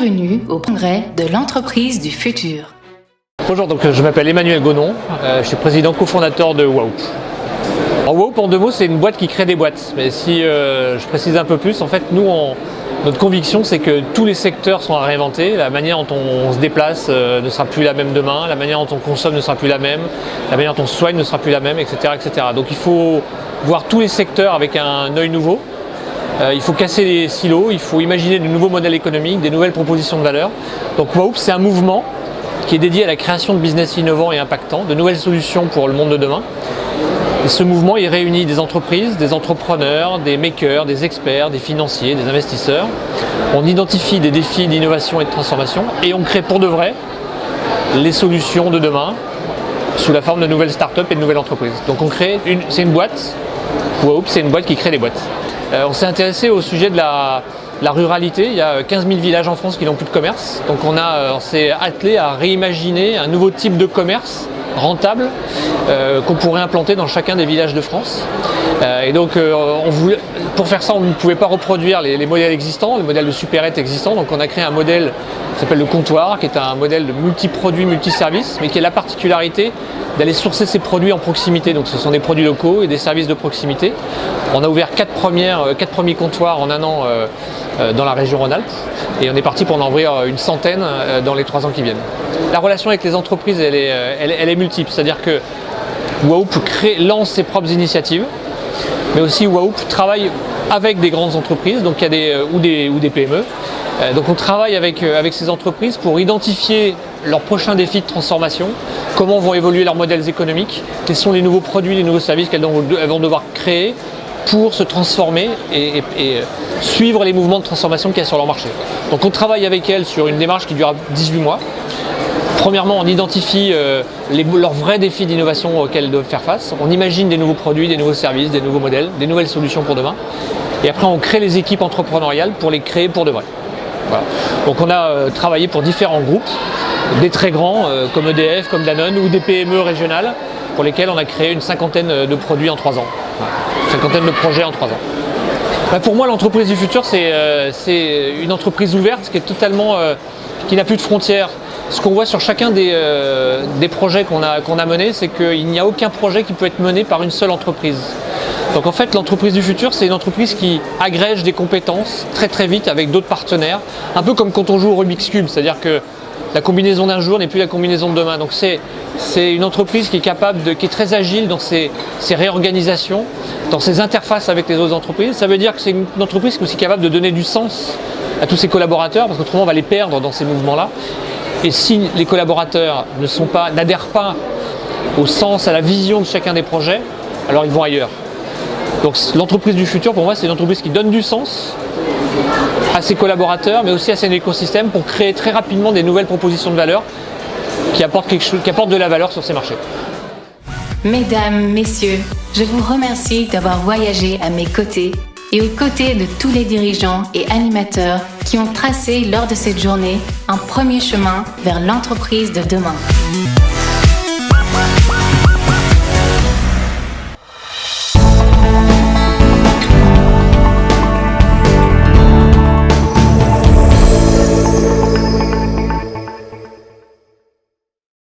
Bienvenue au congrès de l'entreprise du futur. Bonjour, donc je m'appelle Emmanuel Gonon, je suis président cofondateur de Wahoo. Wahoo, en deux mots, c'est une boîte qui crée des boîtes. Mais si je précise un peu plus, en fait, notre conviction, c'est que tous les secteurs sont à réinventer. La manière dont on se déplace ne sera plus la même demain, la manière dont on consomme ne sera plus la même, la manière dont on se soigne ne sera plus la même, etc., etc. Donc il faut voir tous les secteurs avec un œil nouveau. Il faut casser les silos, il faut imaginer de nouveaux modèles économiques, des nouvelles propositions de valeur. Donc Wahoo, c'est un mouvement qui est dédié à la création de business innovants et impactants, de nouvelles solutions pour le monde de demain. Et ce mouvement, il réunit des entreprises, des entrepreneurs, des makers, des experts, des financiers, des investisseurs. On identifie des défis d'innovation et de transformation et on crée pour de vrai les solutions de demain sous la forme de nouvelles startups et de nouvelles entreprises. Donc c'est une boîte, Wahoo, c'est une boîte qui crée des boîtes. On s'est intéressé au sujet de la ruralité. Il y a 15 000 villages en France qui n'ont plus de commerce. Donc on s'est attelé à réimaginer un nouveau type de commerce rentable qu'on pourrait implanter dans chacun des villages de France. Et donc pour faire ça, on ne pouvait pas reproduire les modèles existants, les modèles de supérette existants. Donc on a créé un modèle qui s'appelle le comptoir, qui est un modèle de multi-produits, multi-services, mais qui a la particularité d'aller sourcer ces produits en proximité. Donc ce sont des produits locaux et des services de proximité. On a ouvert 4 premiers comptoirs en un an dans la région Rhône-Alpes et on est parti pour en ouvrir une centaine dans les 3 ans qui viennent. La relation avec les entreprises, elle est multiple, c'est-à-dire que Wahoo lance ses propres initiatives, mais aussi Wahoo travaille avec des grandes entreprises, donc il y a ou des PME. Donc on travaille avec ces entreprises pour identifier leurs prochains défis de transformation, comment vont évoluer leurs modèles économiques, quels sont les nouveaux produits, les nouveaux services qu'elles vont devoir créer pour se transformer et suivre les mouvements de transformation qu'il y a sur leur marché. Donc on travaille avec elles sur une démarche qui dure 18 mois. Premièrement, on identifie leurs vrais défis d'innovation auxquels elles doivent faire face. On imagine des nouveaux produits, des nouveaux services, des nouveaux modèles, des nouvelles solutions pour demain. Et après, on crée les équipes entrepreneuriales pour les créer pour de vrai. Voilà. Donc on a travaillé pour différents groupes, des très grands comme EDF, comme Danone, ou des PME régionales pour lesquelles on a créé une cinquantaine de produits en 3 ans. Voilà. Une cinquantaine de projets en 3 ans. Pour moi, l'entreprise du futur, c'est une entreprise ouverte qui n'a plus de frontières. Ce qu'on voit sur chacun des projets qu'on a menés, c'est qu'il n'y a aucun projet qui peut être mené par une seule entreprise. Donc en fait, l'entreprise du futur, c'est une entreprise qui agrège des compétences très très vite avec d'autres partenaires, un peu comme quand on joue au Rubik's Cube, c'est-à-dire que la combinaison d'un jour n'est plus la combinaison de demain. Donc c'est une entreprise qui est très agile dans ses réorganisations, dans ses interfaces avec les autres entreprises. Ça veut dire que c'est une entreprise qui est aussi capable de donner du sens à tous ses collaborateurs, parce qu'autrement on va les perdre dans ces mouvements-là. Et si les collaborateurs n'adhèrent pas au sens, à la vision de chacun des projets, alors ils vont ailleurs. Donc l'entreprise du futur, pour moi, c'est une entreprise qui donne du sens à ses collaborateurs, mais aussi à son écosystème pour créer très rapidement des nouvelles propositions de valeur qui apportent de la valeur sur ces marchés. Mesdames, messieurs, je vous remercie d'avoir voyagé à mes côtés et aux côtés de tous les dirigeants et animateurs qui ont tracé lors de cette journée un premier chemin vers l'entreprise de demain.